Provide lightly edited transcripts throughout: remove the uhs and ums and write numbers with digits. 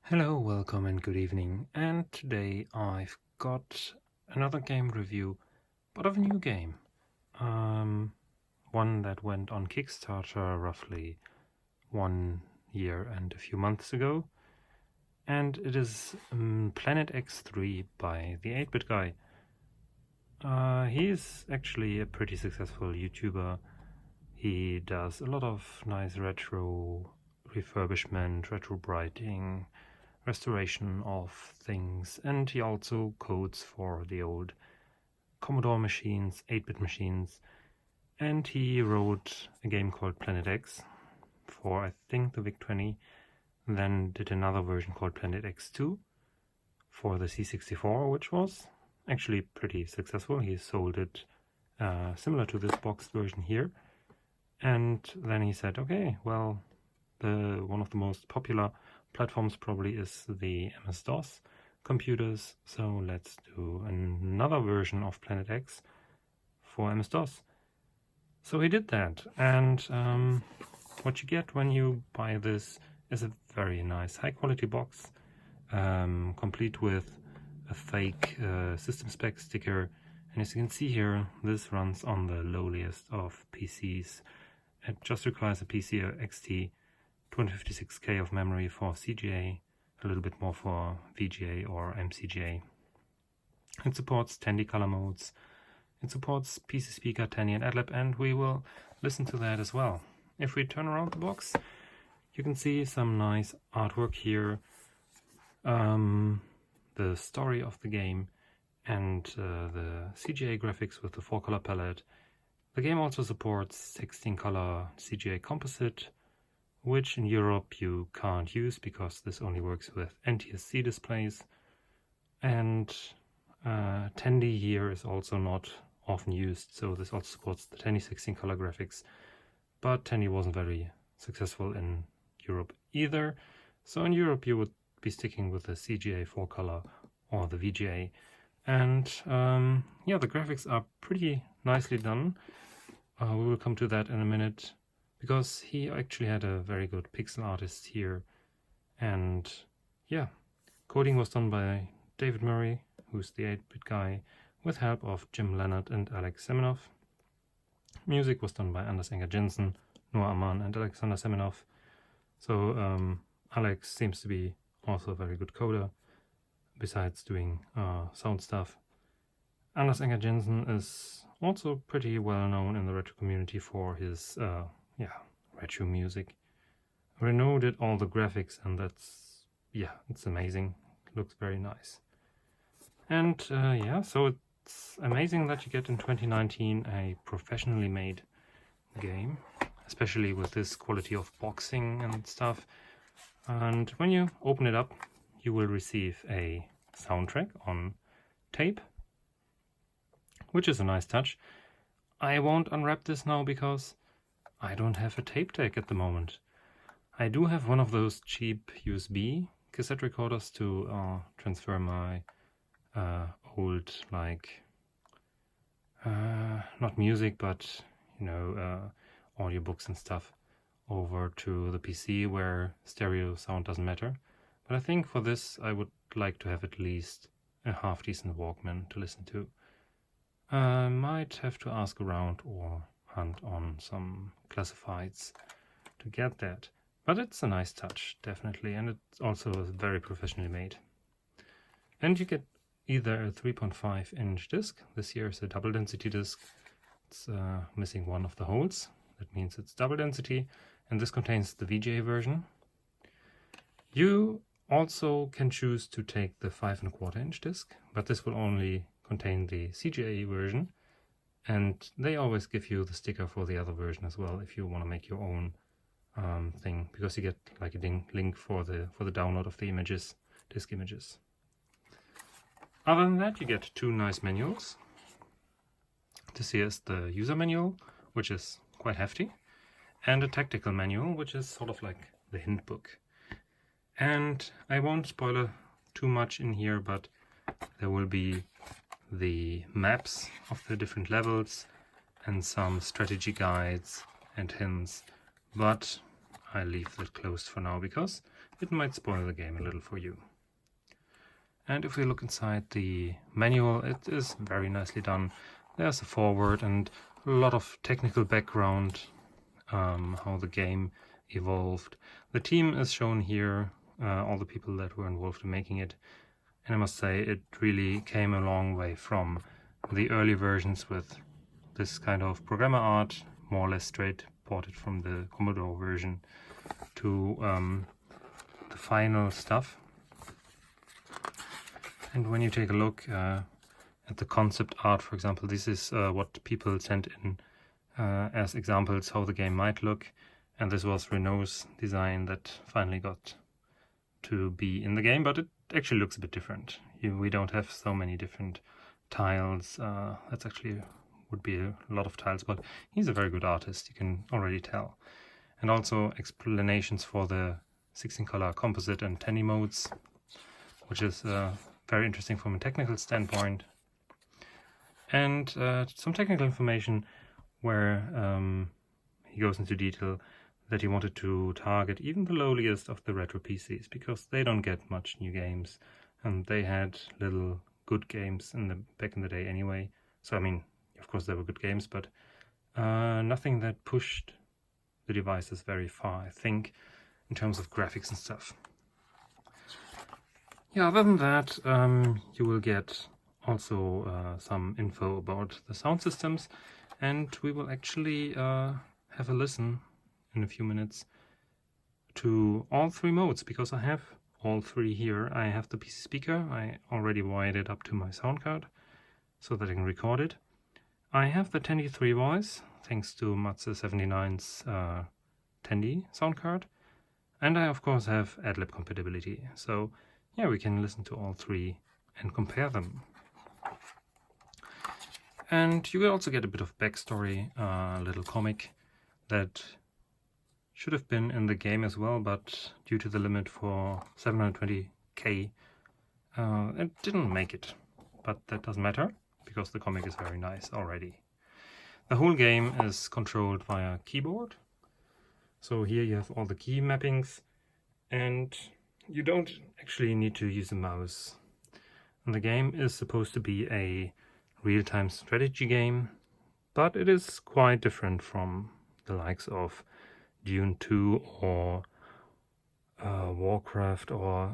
Hello, welcome and good evening, and today I've got another game review, but of a new game. One that went on Kickstarter roughly 1 year and a few months ago, and it is Planet X3 by the 8-bit guy. He is actually a pretty successful YouTuber. He does a lot of nice retro refurbishment, retro brighting, restoration of things, and he also codes for the old Commodore machines, 8-bit machines, and he wrote a game called Planet X for I think the VIC-20, then did another version called Planet X2 for the C64, which was actually pretty successful. He sold it similar to this boxed version here, and then he said, okay, well, one of the most popular platforms probably is the MS-DOS computers, so let's do another version of Planet X for MS-DOS. So he did that, and what you get when you buy this is a very nice high-quality box, complete with a fake system spec sticker, and as you can see here, this runs on the lowliest of PCs. It just requires a PCI XT, 256K of memory for CGA, a little bit more for VGA or MCGA. It supports Tandy color modes, it supports PC speaker, Tandy and Adlib, and we will listen to that as well. If we turn around the box, you can see some nice artwork here, the story of the game, and the CGA graphics with the 4-color palette. The game also supports 16-color CGA composite, which in Europe you can't use because this only works with NTSC displays. And Tandy here is also not often used, so this also supports the Tandy 16-color graphics. But Tandy wasn't very successful in Europe either, so in Europe you would be sticking with the CGA 4-color or the VGA. And yeah, the graphics are pretty nicely done. We will come to that in a minute, because he actually had a very good pixel artist here. And yeah, coding was done by David Murray, who's the 8-bit guy, with help of Jim Leonard and Alex Semenoff. Music was done by Anders Enger Jensen, Noah Aman and Alexander Semenoff. So Alex seems to be also a very good coder, besides doing sound stuff. Anders Enger Jensen is also pretty well known in the retro community for his retro music. Renault did all the graphics, and it's amazing. It looks very nice. And so it's amazing that you get in 2019 a professionally made game, especially with this quality of boxing and stuff. And when you open it up, you will receive a soundtrack on tape, which is a nice touch. I won't unwrap this now because I don't have a tape deck at the moment. I do have one of those cheap USB cassette recorders to transfer my old, not music, but audiobooks and stuff over to the PC where stereo sound doesn't matter. But I think for this I would like to have at least a half-decent Walkman to listen to. I might have to ask around or hunt on some classifieds to get that. But it's a nice touch, definitely, and it's also very professionally made. And you get either a 3.5-inch disc. This here is a double density disc. It's missing one of the holes. That means it's double density, and this contains the VGA version. You also can choose to take the 5.25-inch disc, but this will only contain the CGA version, and they always give you the sticker for the other version as well if you want to make your own thing, because you get like a link for the download of the images, disk images. Other than that, you get two nice manuals. This here is the user manual, which is quite hefty, and a tactical manual, which is sort of like the hint book. And I won't spoil too much in here, but there will be the maps of the different levels and some strategy guides and hints. But I leave that closed for now because it might spoil the game a little for you. And if we look inside the manual, it is very nicely done. There's a foreword and a lot of technical background, how the game evolved. The team is shown here, all the people that were involved in making it. And I must say, it really came a long way from the early versions with this kind of programmer art, more or less straight ported from the Commodore version, to the final stuff. And when you take a look at the concept art, for example, this is what people sent in as examples how the game might look. And this was Renault's design that finally got to be in the game, but it actually looks a bit different. We don't have so many different tiles. That's actually would be a lot of tiles, but he's a very good artist, you can already tell. And also explanations for the 16-color composite and Tandy modes, which is very interesting from a technical standpoint. And some technical information where he goes into detail that he wanted to target even the lowliest of the retro PCs, because they don't get much new games, and they had little good games back in the day anyway. So I mean, of course they were good games, but nothing that pushed the devices very far, I think, in terms of graphics and stuff. Yeah, other than that, you will get also some info about the sound systems, and we will actually have a listen in a few minutes to all three modes, because I have all three here. I have the PC speaker, I already wired it up to my sound card so that I can record it. I have the Tandy 3 voice, thanks to Matze79's Tandy sound card. And I of course have Adlib compatibility. So yeah, we can listen to all three and compare them. And you will also get a bit of backstory, a little comic that should have been in the game as well, but due to the limit for 720k, it didn't make it. But that doesn't matter, because the comic is very nice already. The whole game is controlled via keyboard. So here you have all the key mappings, and you don't actually need to use a mouse. And the game is supposed to be a real-time strategy game, but it is quite different from the likes of Dune 2 or Warcraft or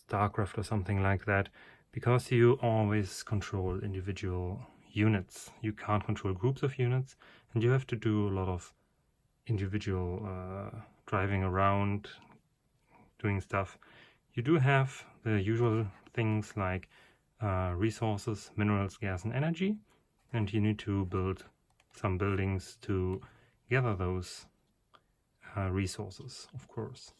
Starcraft or something like that, because you always control individual units. You can't control groups of units, and you have to do a lot of individual driving around, doing stuff. You do have the usual things like resources, minerals, gas and energy, and you need to build some buildings to gather those resources, of course.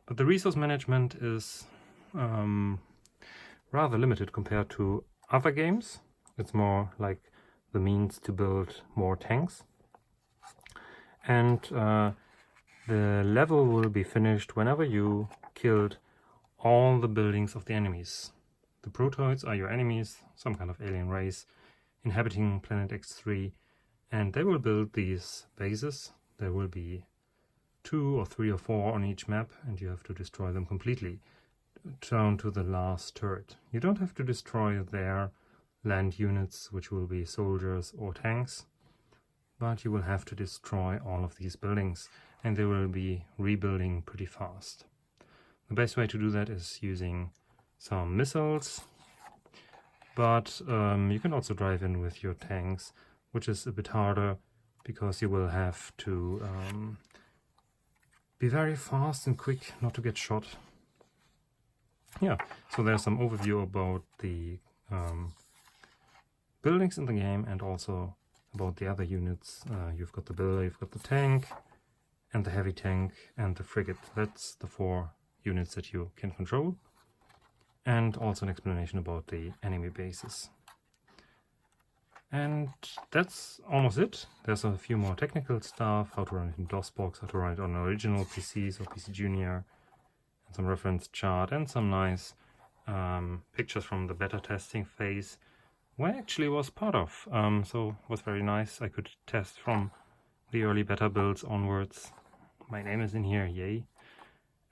But the resource management is rather limited compared to other games. It's more like the means to build more tanks. And the level will be finished whenever you killed all the buildings of the enemies. The Protoids are your enemies, some kind of alien race inhabiting planet X3, and they will build these bases. There will be 2 or 3 or 4 on each map, and you have to destroy them completely, down to the last turret. You don't have to destroy their land units, which will be soldiers or tanks, but you will have to destroy all of these buildings, and they will be rebuilding pretty fast. The best way to do that is using some missiles, but you can also drive in with your tanks, which is a bit harder because you will have to be very fast and quick not to get shot. Yeah, so there's some overview about the buildings in the game and also about the other units. You've got the builder, you've got the tank, and the heavy tank, and the frigate. That's the 4 units that you can control. And also an explanation about the enemy bases. And that's almost it. There's a few more technical stuff, how to run it in DOSBox, how to run it on original PCs or PC Junior, and some reference chart, and some nice pictures from the beta testing phase, where I actually was part of. So it was very nice. I could test from the early beta builds onwards my name is in here, yay.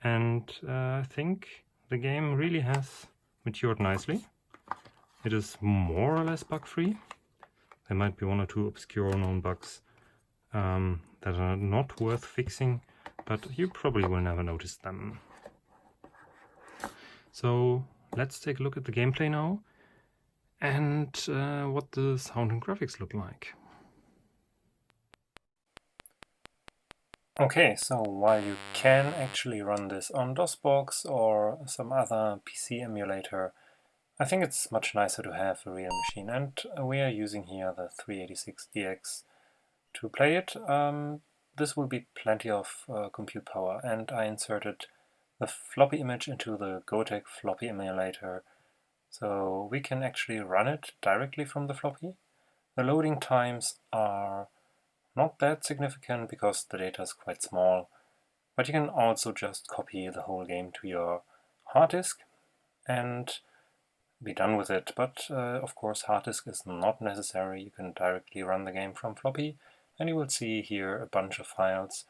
And I think the game really has matured nicely. It is more or less bug-free. There might be one or two obscure known bugs that are not worth fixing, but you probably will never notice them. So let's take a look at the gameplay now and what the sound and graphics look like. Okay, so while you can actually run this on DOSBox or some other PC emulator, I think it's much nicer to have a real machine, and we are using here the 386DX to play it. This will be plenty of compute power, and I inserted the floppy image into the Gotek floppy emulator, so we can actually run it directly from the floppy. The loading times are not that significant because the data is quite small, but you can also just copy the whole game to your hard disk and be done with it. But of course hard disk is not necessary. You can directly run the game from floppy, and you will see here a bunch of files.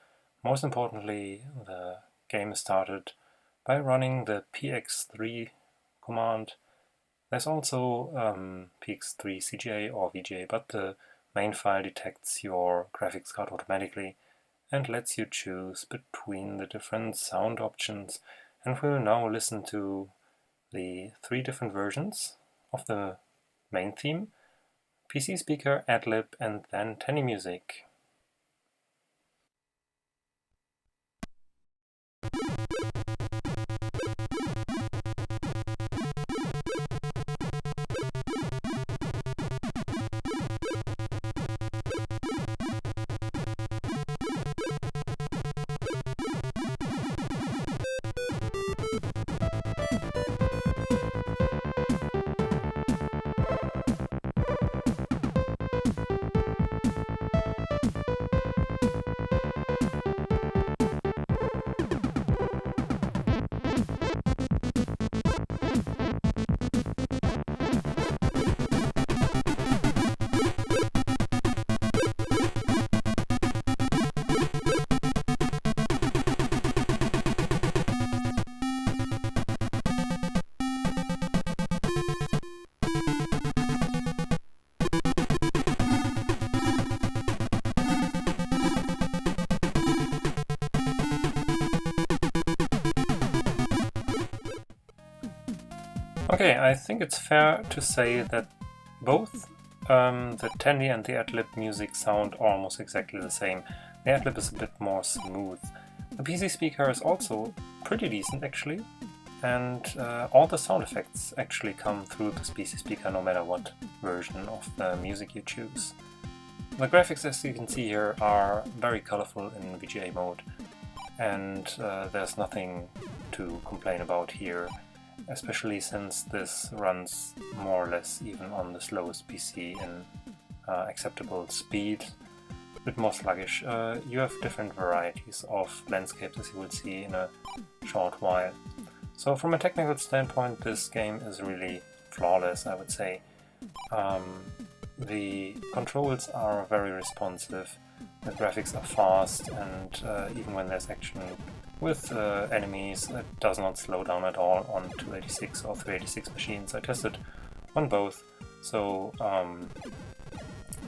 Most importantly, the game is started by running the px3 command. There's also px3 CGA or VGA, but the main file detects your graphics card automatically and lets you choose between the different sound options. And we'll now listen to the 3 different versions of the main theme: PC speaker, Adlib, and then Tandy music. Okay, I think it's fair to say that both the Tandy and the Adlib music sound almost exactly the same. The Adlib is a bit more smooth. The PC speaker is also pretty decent actually, and all the sound effects actually come through this PC speaker no matter what version of the music you choose. The graphics, as you can see here, are very colorful in VGA mode, and there's nothing to complain about here, especially since this runs more or less even on the slowest PC in acceptable speed, a bit more sluggish. You have different varieties of landscapes, as you will see in a short while. So from a technical standpoint, this game is really flawless, I would say. The controls are very responsive, the graphics are fast, and even when there's action with enemies, it does not slow down at all on 286 or 386 machines. I tested on both, so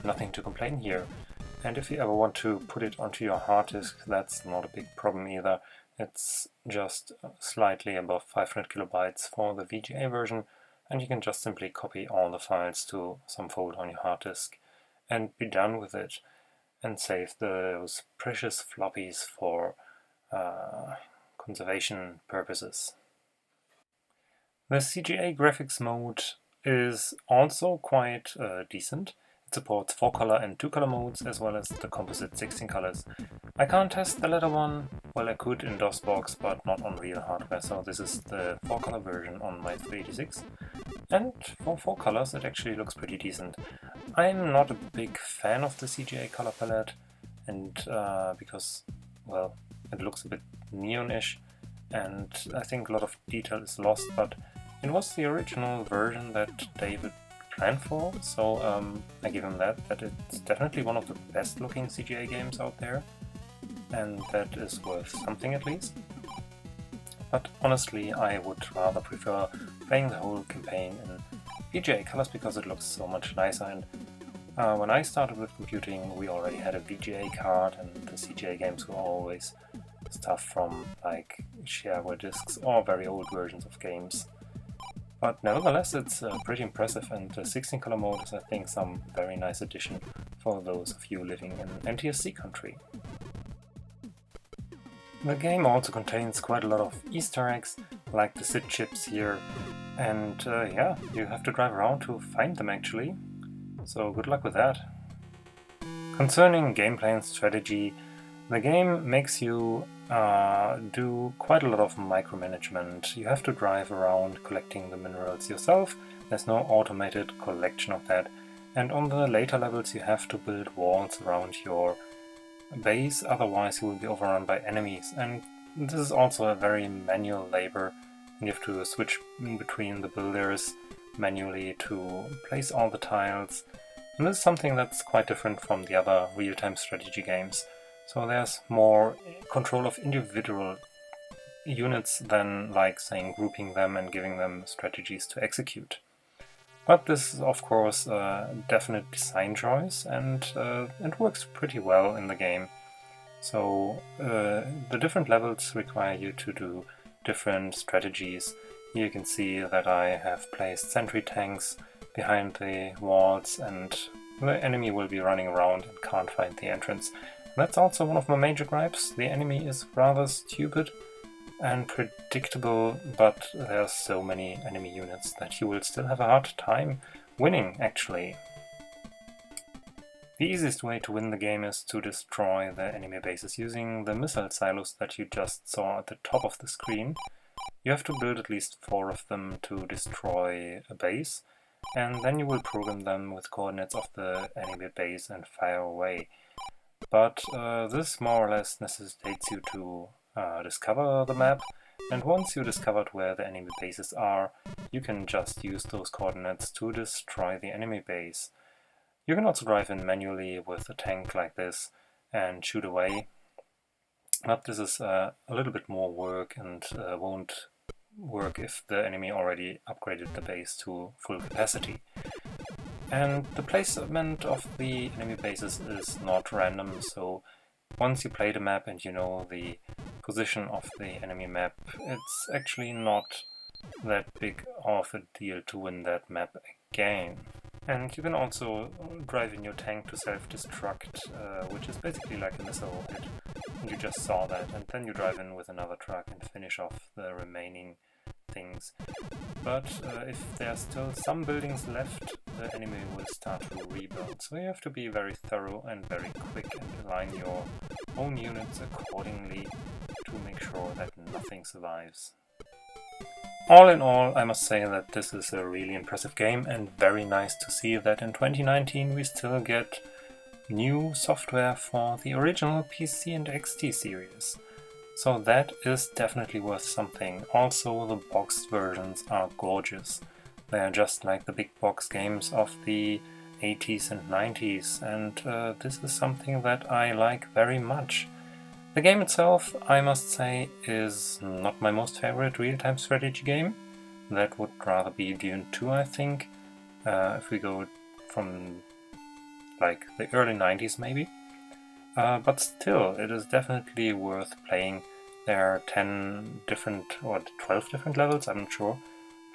nothing to complain here. And if you ever want to put it onto your hard disk, that's not a big problem either. It's just slightly above 500 kilobytes for the VGA version, and you can just simply copy all the files to some folder on your hard disk and be done with it, and save those precious floppies for conservation purposes. The CGA graphics mode is also quite decent. It supports 4-color and 2-color modes, as well as the composite 16 colors. I can't test the latter one. Well, I could in DOSBox, but not on real hardware, so this is the 4-color version on my 386. And for 4 colors it actually looks pretty decent. I'm not a big fan of the CGA color palette, and because, well, it looks a bit neon-ish, and I think a lot of detail is lost, but it was the original version that David planned for, so I give him that it's definitely one of the best looking CGA games out there. and that is worth something at least. But honestly, I would rather prefer playing the whole campaign in VGA colors because it looks so much nicer. And when I started with computing, we already had a VGA card, and the CGA games were always stuff from like shareware discs or very old versions of games. But nevertheless, it's pretty impressive, and the 16-color mode is, I think, some very nice addition for those of you living in NTSC country. The game also contains quite a lot of Easter eggs, like the SID chips here, and yeah, you have to drive around to find them actually, so good luck with that. Concerning gameplay and strategy, the game makes you do quite a lot of micromanagement. You have to drive around collecting the minerals yourself. There's no automated collection of that. And on the later levels you have to build walls around your base, otherwise you will be overrun by enemies. And this is also a very manual labor, and you have to switch between the builders manually to place all the tiles. And this is something that's quite different from the other real-time strategy games. So there's more control of individual units than like saying grouping them and giving them strategies to execute. But this is of course a definite design choice, and it works pretty well in the game. So the different levels require you to do different strategies. Here you can see that I have placed sentry tanks behind the walls, and the enemy will be running around and can't find the entrance. That's also one of my major gripes. The enemy is rather stupid and predictable, but there are so many enemy units that you will still have a hard time winning, actually. The easiest way to win the game is to destroy the enemy bases using the missile silos that you just saw at the top of the screen. You have to build at least 4 of them to destroy a base, and then you will program them with coordinates of the enemy base and fire away. But this more or less necessitates you to discover the map, and once you discovered where the enemy bases are, you can just use those coordinates to destroy the enemy base. You can also drive in manually with a tank like this and shoot away, but this is a little bit more work and won't work if the enemy already upgraded the base to full capacity. And the placement of the enemy bases is not random, so once you play the map and you know the position of the enemy map, it's actually not that big of a deal to win that map again. And you can also drive in your tank to self-destruct, which is basically like a missile hit. And you just saw that, and then you drive in with another truck and finish off the remaining things. But if there are still some buildings left, the enemy will start to rebuild. So you have to be very thorough and very quick and align your own units accordingly to make sure that nothing survives. All in all, I must say that this is a really impressive game, and very nice to see that in 2019 we still get new software for the original PC and XT series. So that is definitely worth something. Also, the boxed versions are gorgeous. They are just like the big box games of the 80s and 90s, and this is something that I like very much. The game itself, I must say, is not my most favorite real-time strategy game. That would rather be Dune 2, I think, if we go from like the early 90s maybe. But still, it is definitely worth playing. There are 10 different or 12 different levels, I'm not sure.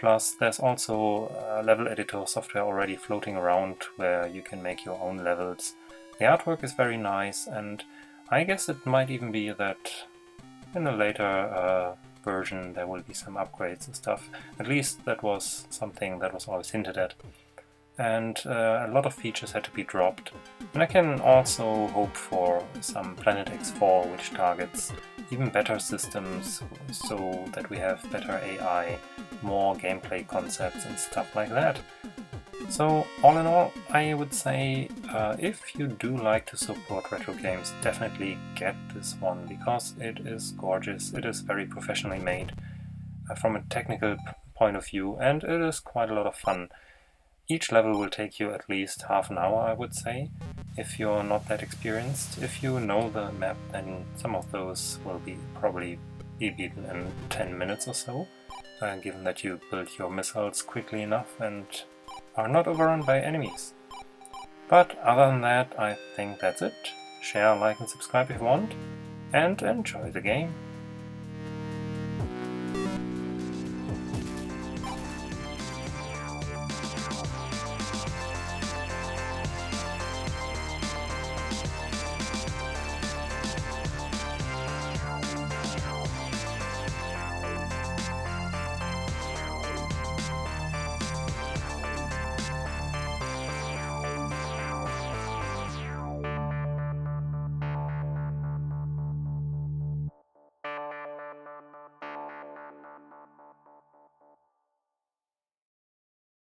Plus there's also level editor software already floating around where you can make your own levels. The artwork is very nice, and I guess it might even be that in a later version there will be some upgrades and stuff. At least that was something that was always hinted at. And a lot of features had to be dropped. And I can also hope for some Planet X4 which targets even better systems so that we have better AI, more gameplay concepts and stuff like that. So all in all, I would say if you do like to support retro games, definitely get this one, because it is gorgeous, it is very professionally made from a technical point of view, and it is quite a lot of fun. Each level will take you at least half an hour, I would say. if you're not that experienced. If you know the map, then some of those will probably be beaten in 10 minutes or so, given that you build your missiles quickly enough and are not overrun by enemies. But other than that, I think that's it. Share, like and subscribe if you want, and enjoy the game.